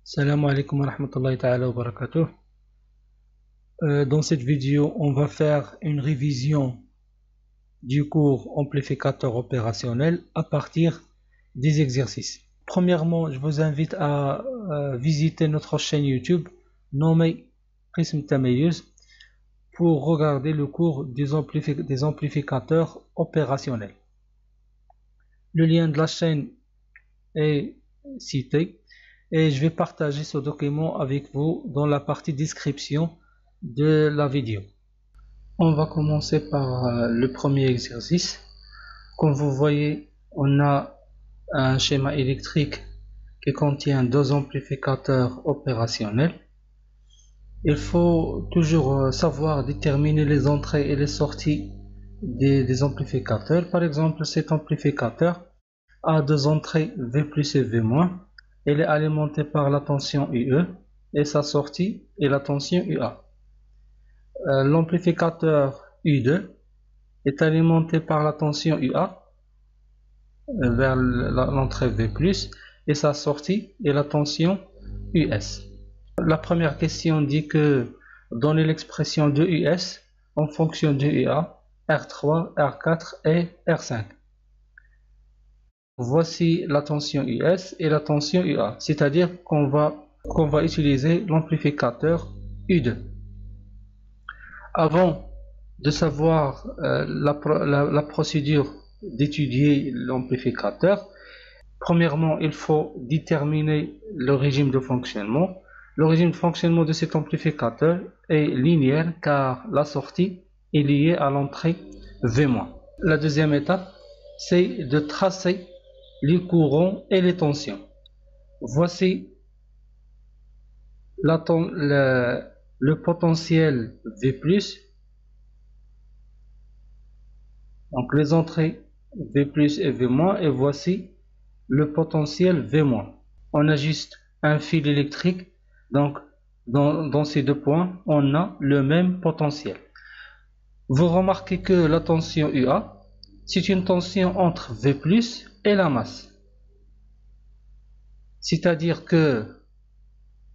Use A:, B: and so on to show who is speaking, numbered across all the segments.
A: Salam alaikum wa rahmatullahi ta'ala wa barakatuh. Dans cette vidéo, on va faire une révision du cours amplificateur opérationnel à partir des exercices. Premièrement, je vous invite à visiter notre chaîne YouTube nommée Qism Tamayuz pour regarder le cours des amplificateurs opérationnels. Le lien de la chaîne est cité. Et je vais partager ce document avec vous dans la partie description de la vidéo. On va commencer par le premier exercice. Comme vous voyez, on a un schéma électrique qui contient deux amplificateurs opérationnels. Il faut toujours savoir déterminer les entrées et les sorties des amplificateurs. Par exemple, cet amplificateur a deux entrées V+ et V-. Elle est alimentée par la tension UE et sa sortie est la tension UA. L'amplificateur U2 est alimenté par la tension UA vers l'entrée V+, et sa sortie est la tension US. La première question dit que donnez l'expression de US en fonction de UA, R3, R4 et R5. Voici la tension US et la tension UA, c'est-à-dire qu'on va utiliser l'amplificateur U2. Avant de savoir la procédure d'étudier l'amplificateur, premièrement, il faut déterminer le régime de fonctionnement. Le régime de fonctionnement de cet amplificateur est linéaire car la sortie est liée à l'entrée V-. La deuxième étape, c'est de tracer les courants et les tensions. Voici le potentiel V+, donc les entrées V+ et V-, et voici le potentiel V-. On a juste un fil électrique, donc dans ces deux points, on a le même potentiel. Vous remarquez que la tension UA, c'est une tension entre V+ et la masse. C'est-à-dire que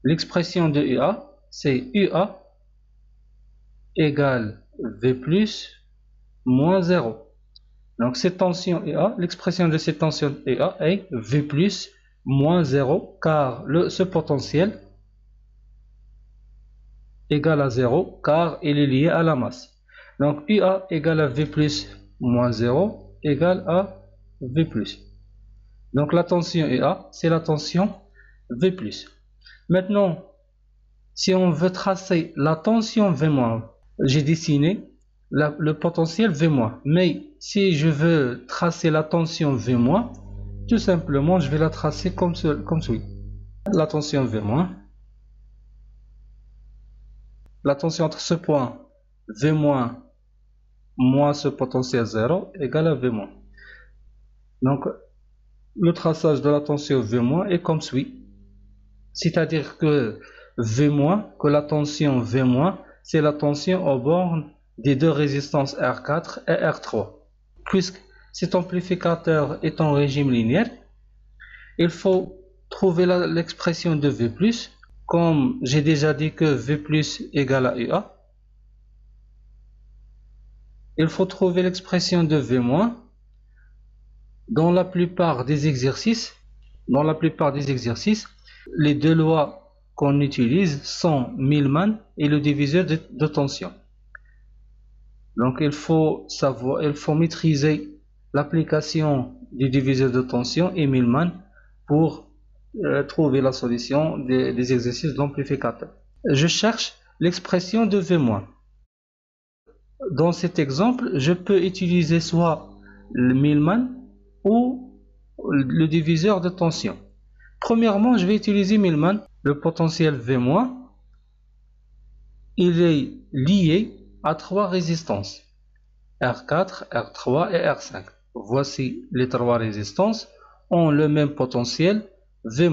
A: l'expression de UA, c'est UA égale V+ moins 0. Donc cette tension UA, l'expression de cette tension UA est V+ moins 0, car ce potentiel égale à 0, car il est lié à la masse. Donc UA égale à V+ moins 0 égale à V+. Donc la tension UA, c'est la tension V+. Maintenant, si on veut tracer la tension V-, j'ai dessiné le potentiel V-, mais si je veux tracer la tension V-, tout simplement, je vais la tracer comme suit. La tension V-, la tension entre ce point V- moins ce potentiel 0 égale à V-. Donc, le traçage de la tension V- est comme suit. C'est-à-dire que V-, que la tension V-, c'est la tension aux bornes des deux résistances R4 et R3. Puisque cet amplificateur est en régime linéaire, il faut trouver l'expression de V+, comme j'ai déjà dit que V+ égale à UA. Il faut trouver l'expression de V-. Dans la plupart des exercices, les deux lois qu'on utilise sont Millman et le diviseur de tension. Donc il faut maîtriser l'application du diviseur de tension et Millman pour trouver la solution des exercices d'amplificateur. Je cherche l'expression de V-. Dans cet exemple, je peux utiliser soit le Millman ou le diviseur de tension. Premièrement, je vais utiliser Millman. Le potentiel V-, il est lié à trois résistances, R4, R3 et R5. Voici les trois résistances ont le même potentiel V-.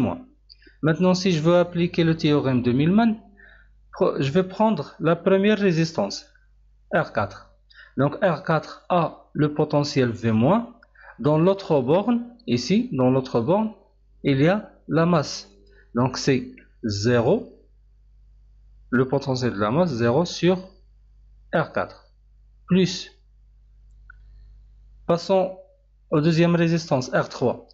A: Maintenant, si je veux appliquer le théorème de Millman, je vais prendre la première résistance, R4. Donc R4 a le potentiel V-. Dans l'autre borne, ici, dans l'autre borne, il y a la masse. Donc c'est 0, le potentiel de la masse 0 sur R4, plus, passons aux deuxième résistance R3.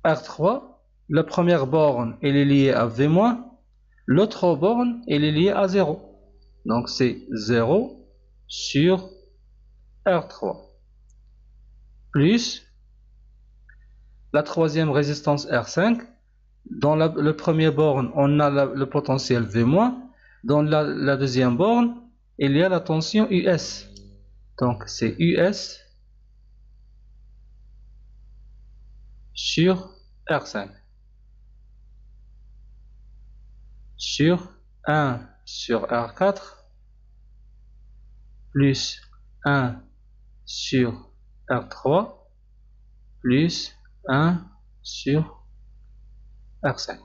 A: R3, la première borne elle est liée à V-, l'autre borne elle est liée à 0. Donc c'est 0 sur R3 plus la troisième résistance R5. Dans le premier borne on a le potentiel V-, dans la deuxième borne il y a la tension US. Donc c'est US sur R5 sur 1 sur R4 plus 1 sur R3 plus 1 sur R5.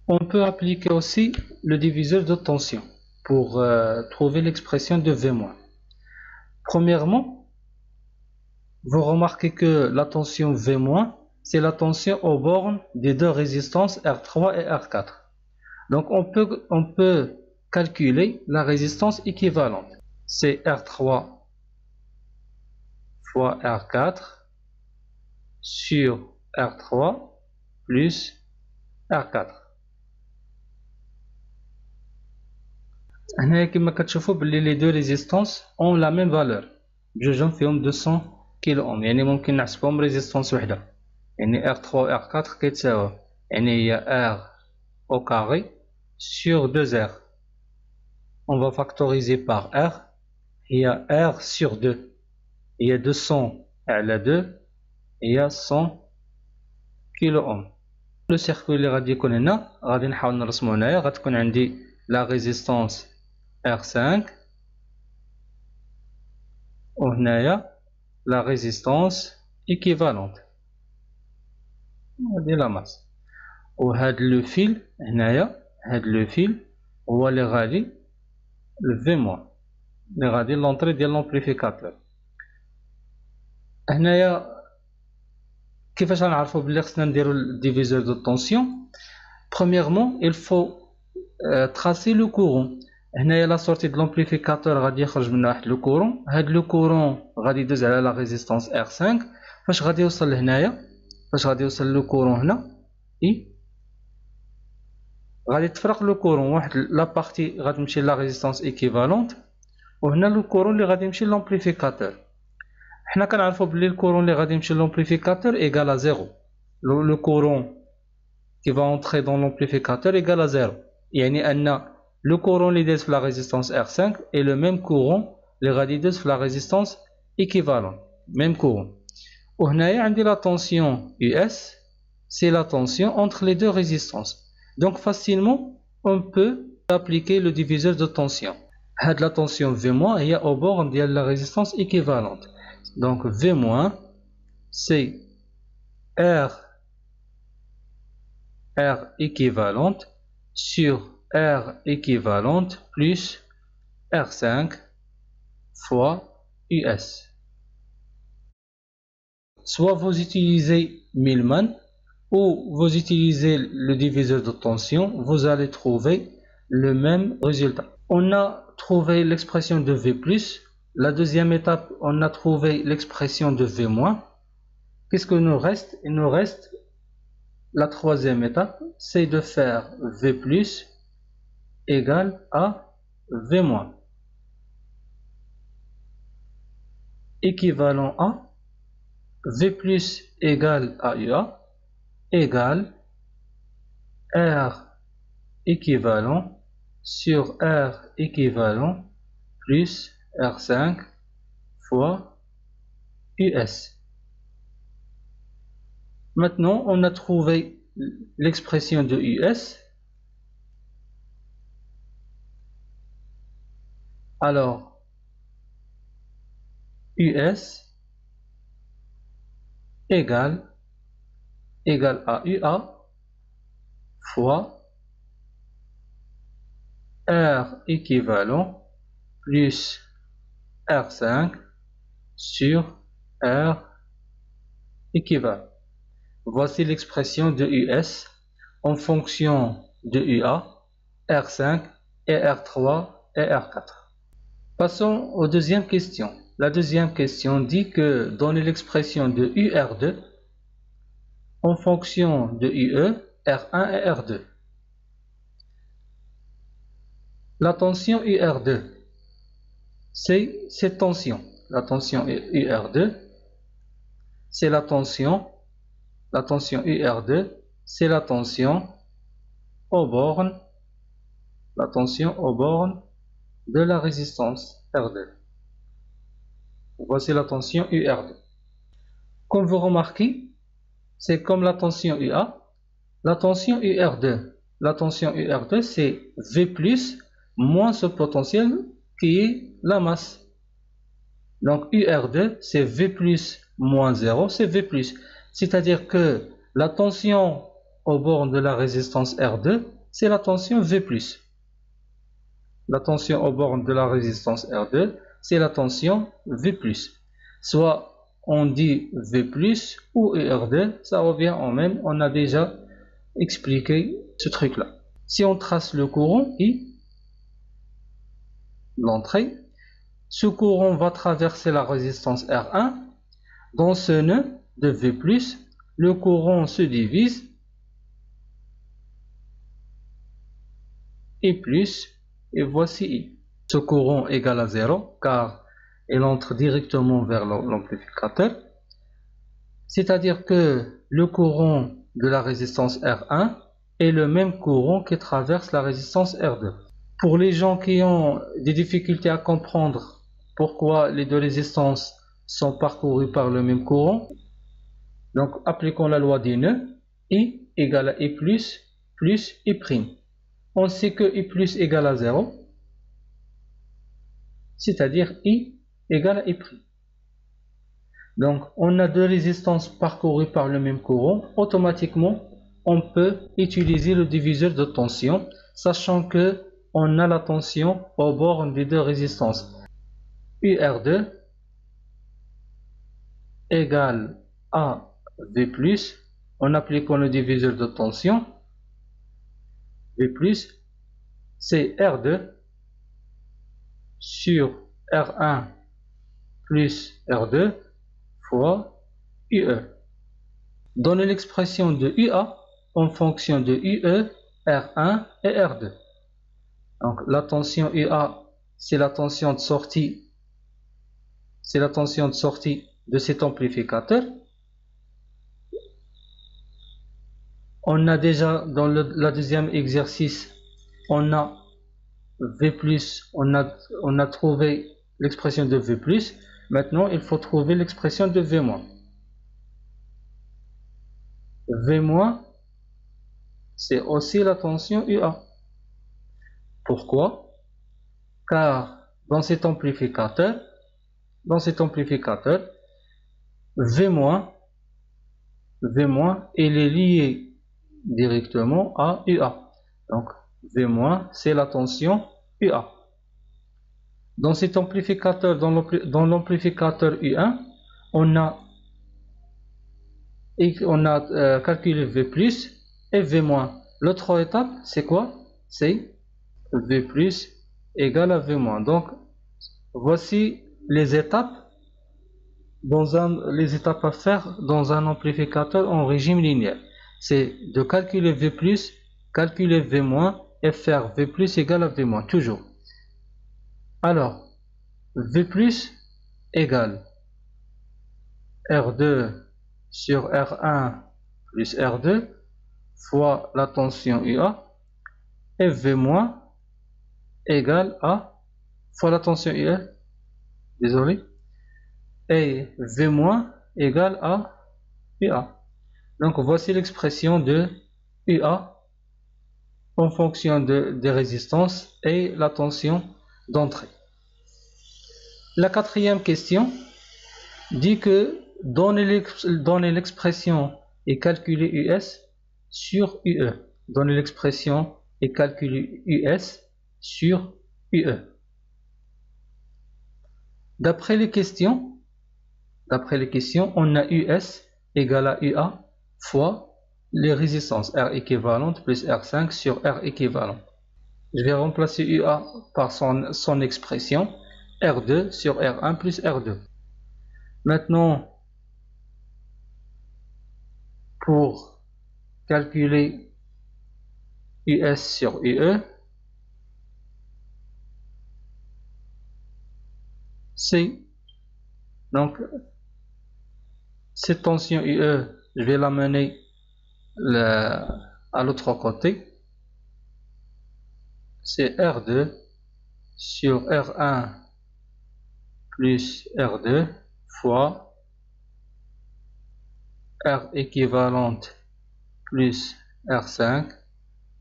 A: On peut appliquer aussi le diviseur de tension pour trouver l'expression de V-. Premièrement, vous remarquez que la tension V-, c'est la tension aux bornes des deux résistances R3 et R4. Donc on peut calculer la résistance équivalente. C'est R3 fois R4 sur R3 plus R4. هنا كما كتشوفوا بلي les deux résistances ont la même valeur. بجوجهم فيهم 200 كيلو اوم، يعني ممكن نحسبهم ريزيستانس وحده. يعني R3 و R4 كيتساووا، يعني هي R au carré sur 2R. On va factoriser par R. Il y a R sur 2. Il y a 200 على 2. Il y a 100 كيلو اوم. لو سيركوي اللي غادي يكون هنا غادي نحاول نرسمو هنايا. غتكون عندي لا ريزيستانس R5 وهنايا لا ريزيستانس équivalente. هادي لا ماس. وهاد لو فيل هنايا، هاد لو فيل هو اللي غادي V-، اللي غادي لونطري ديال لومبليفيكاتور. هنايا كيفاش غنعرفو بلي خصنا نديرو الديفيزور دو طونسيون؟ Premièrement, il faut tracer le courant. هنايا لا سورتي دو لومبليفيكاتور غادي يخرج منها واحد لو كورون. هاد لو كورون غادي يدوز على لا ريزيستانس R5. فاش غادي يوصل لهنايا، فاش غادي يوصل لو كورون هنا غادي تفرق لو كورون. واحد لا بارتي غادي تمشي لا ريزيستانس ايكيفالونت، وهنا لو كورون اللي غادي يمشي لومبليفيكاتور. حنا كنعرفوا بلي الكورون اللي غادي يمشي لومبليفيكاتور ايغال ا 0. لو كورون qui va entrer dans l'amplificateur égale à 0. يعني أن le courant اللي داز في la résistance R5 est le même courant اللي غادي داز في la résistance équivalente. Même courant. وهنايا عندي la tension US, c'est la tension entre les deux résistances. Donc facilement on peut appliquer le diviseur de tension. هاد la tension V- هي au bord ديال la résistance équivalente. Donc V- c'est R équivalente sur R équivalente plus R5 fois US. Soit vous utilisez Millman ou vous utilisez le diviseur de tension, vous allez trouver le même résultat. On a trouvé l'expression de V+. La deuxième étape, on a trouvé l'expression de V-. Qu'est-ce qu'il nous reste? Il nous reste la troisième étape, c'est de faire V+ égale à V-. Équivalent à V+ égale à UA égale R équivalent sur R équivalent plus R5 fois US. Maintenant, on a trouvé l'expression de US. Alors, US égale à UA fois R équivalent plus R5 sur R équivalent. Voici l'expression de US. en fonction de UA, R5 et R3 et R4. Passons aux deuxième question. La deuxième question dit que donner l'expression de UR2 en fonction de UE, R1 et R2. La tension UR2, c'est cette tension. La tension UR2, c'est la tension UR2, c'est la tension aux bornes, de la résistance R2. Voici la tension UR2. Comme vous remarquez, c'est comme la tension UA, la tension UR2, c'est V plus moins ce potentiel qui est la masse. Donc UR2 c'est V plus moins 0, c'est V plus. C'est-à-dire que la tension aux bornes de la résistance R2, c'est la tension V plus. La tension aux bornes de la résistance R2, c'est la tension V plus. Soit on dit V plus ou UR2, ça revient en même, on a déjà expliqué ce truc-là. Si on trace le courant I, l'entrée, ce courant va traverser la résistance R1. Dans ce nœud de V+, le courant se divise I+, et voici I. Ce courant égale à 0 car il entre directement vers l'amplificateur. C'est-à-dire que le courant de la résistance R1 est le même courant qui traverse la résistance R2. Pour les gens qui ont des difficultés à comprendre pourquoi les deux résistances sont parcourues par le même courant, donc appliquons la loi des nœuds, I égale à I plus I'. On sait que I plus égale à 0, c'est-à-dire I égale à I'. Donc on a deux résistances parcourues par le même courant, automatiquement on peut utiliser le diviseur de tension, sachant que on a la tension aux bornes des deux résistances. UR2 égale à V+, en appliquant le diviseur de tension. V+, c'est R2 sur R1 plus R2 fois UE. Donner l'expression de UA en fonction de UE, R1 et R2. Donc la tension UA, c'est la tension de sortie, de cet amplificateur. On a déjà dans le deuxième exercice, on a V+, on a trouvé l'expression de V+. Maintenant, il faut trouver l'expression de V-. V-, c'est aussi la tension UA. Pourquoi? Car dans cet amplificateur, V-, il est lié directement à UA. Donc, V-, c'est la tension UA. Dans cet amplificateur, dans l'amplificateur U1, on a calculé V+, et V-. L'autre étape, c'est quoi? C'est V+ égale à V-. Donc, voici les étapes à faire dans un amplificateur en régime linéaire. C'est de calculer V+, calculer V-, et faire V+ égale à V-, toujours. Alors, V+ égale R2 sur R1 plus R2 fois la tension UA, et V- égale à fois la tension UA, désolé, et V- égale à UA. Donc voici l'expression de UA en fonction des résistances et la tension d'entrée. La quatrième question dit que donner l'expression et calculer US sur UE. Donner l'expression et calculer US sur UE. D'après les questions, on a US égale à UA fois les résistances R équivalente plus R5 sur R équivalent. Je vais remplacer UA par son expression R2 sur R1 plus R2. Maintenant, pour calculer US sur UE, c'est donc cette tension UE, je vais l'amener à l'autre côté. C'est R2 sur R1 plus R2 fois R équivalente plus R5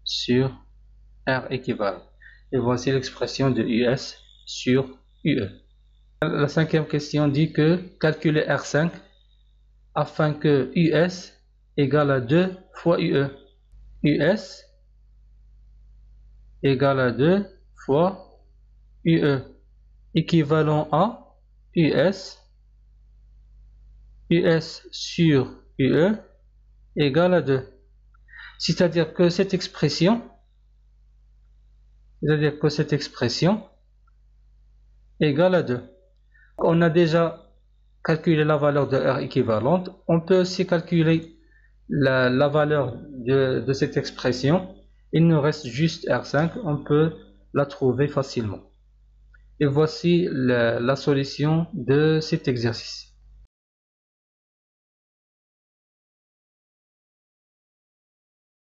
A: sur R équivalent. Et voici l'expression de US sur UE. La cinquième question dit que calculer R5 afin que US égale à 2 fois UE. US égale à 2 fois UE, équivalent à US sur UE égale à 2. C'est-à-dire que cette expression égale à 2. On a déjà calculé la valeur de R équivalente. On peut aussi calculer la valeur de cette expression. Il nous reste juste R5. On peut la trouver facilement. Et voici la solution de cet exercice.